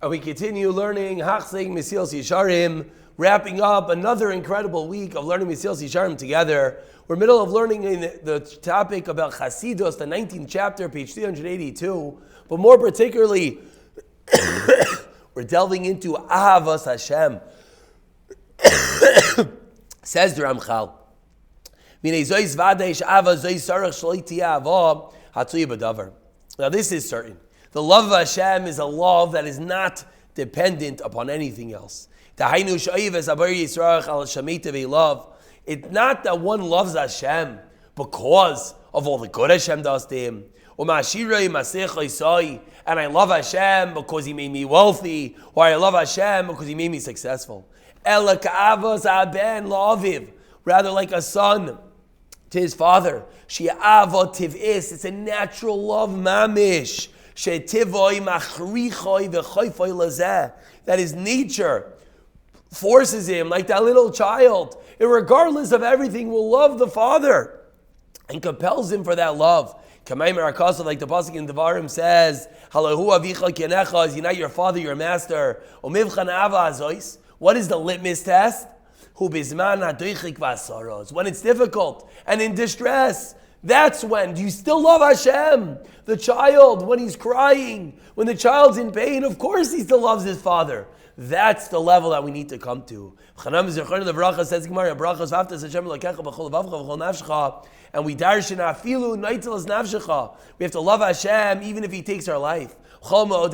And we continue learning Mesilas Yesharim, wrapping up another incredible week of learning Mesilas Yesharim together. We're middle of learning in the topic about Chasidus, the 19th chapter, page 382. But more particularly, we're delving into Ahavas Hashem. Says the Ramchal, now this is certain. The love of Hashem is a love that is not dependent upon anything else. It's not that one loves Hashem because of all the good Hashem does to him. And I love Hashem because he made me wealthy, or I love Hashem because he made me successful. Rather like a son to his father. It's a natural love, mamish. That his nature forces him, like that little child, regardless of everything, will love the father and compels him for that love. Like the pasuk in Devarim says, is he not your father, your master? What is the litmus test? When it's difficult and in distress, that's when. Do you still love Hashem? The child, when he's crying, when the child's in pain, of course he still loves his father. That's the level that we need to come to. And we darshan afilu naitalas nafshecha. We have to love Hashem even if he takes our life. What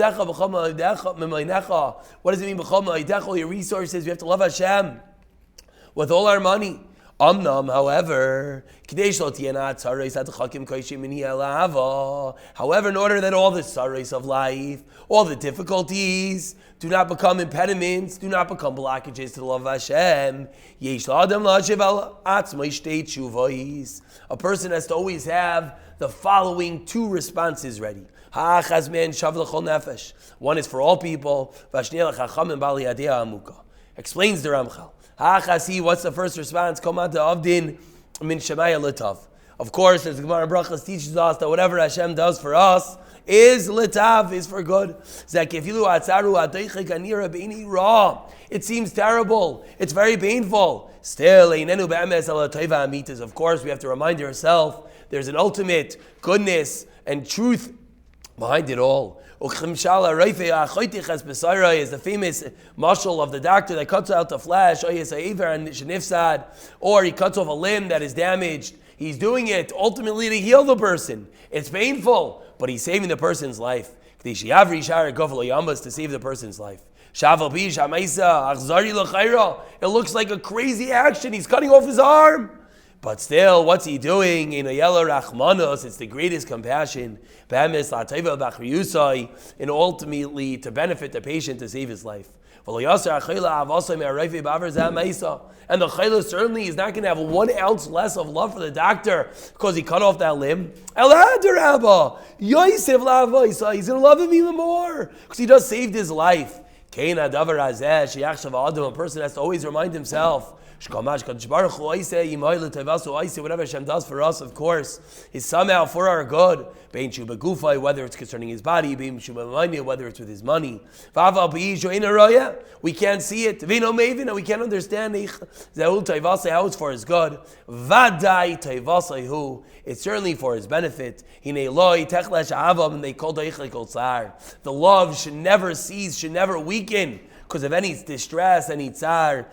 does it mean? All your resources. We have to love Hashem with all our money. However, in order that all the sorrows of life, all the difficulties do not become impediments, do not become blockages to the love of Hashem, a person has to always have the following two responses ready. One is for all people. Explains the Ramchal. What's the first response? Of course, as the Gemara Brachas teaches us that whatever Hashem does for us is litav, is for good. It seems terrible. It's very painful. Still, of course, we have to remind ourselves there's an ultimate goodness and truth behind it all. Is the famous mashal of the doctor that cuts out the flesh, or he cuts off a limb that is damaged. He's doing it ultimately to heal the person. It's painful, but he's saving the person's life. To save the person's life. It looks like a crazy action. He's cutting off his arm. But still, what's he doing? In it's the greatest compassion. And ultimately to benefit the patient to save his life. And the chayla certainly is not going to have 1 ounce less of love for the doctor because he cut off that limb. He's going to love him even more because he just saved his life. A person has to always remind himself, whatever Hashem does for us, of course, is somehow for our good. Whether it's concerning his body, whether it's with his money. We can't see it, and we can't understand how it's for his good. It's certainly for his benefit. The love should never cease, should never weaken because of any distress, any tsar.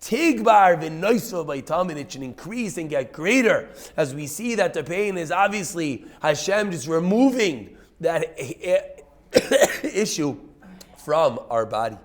Tigbar v'noiso b'tamid, it should increase and get greater as we see that the pain is obviously Hashem just removing that issue from our body.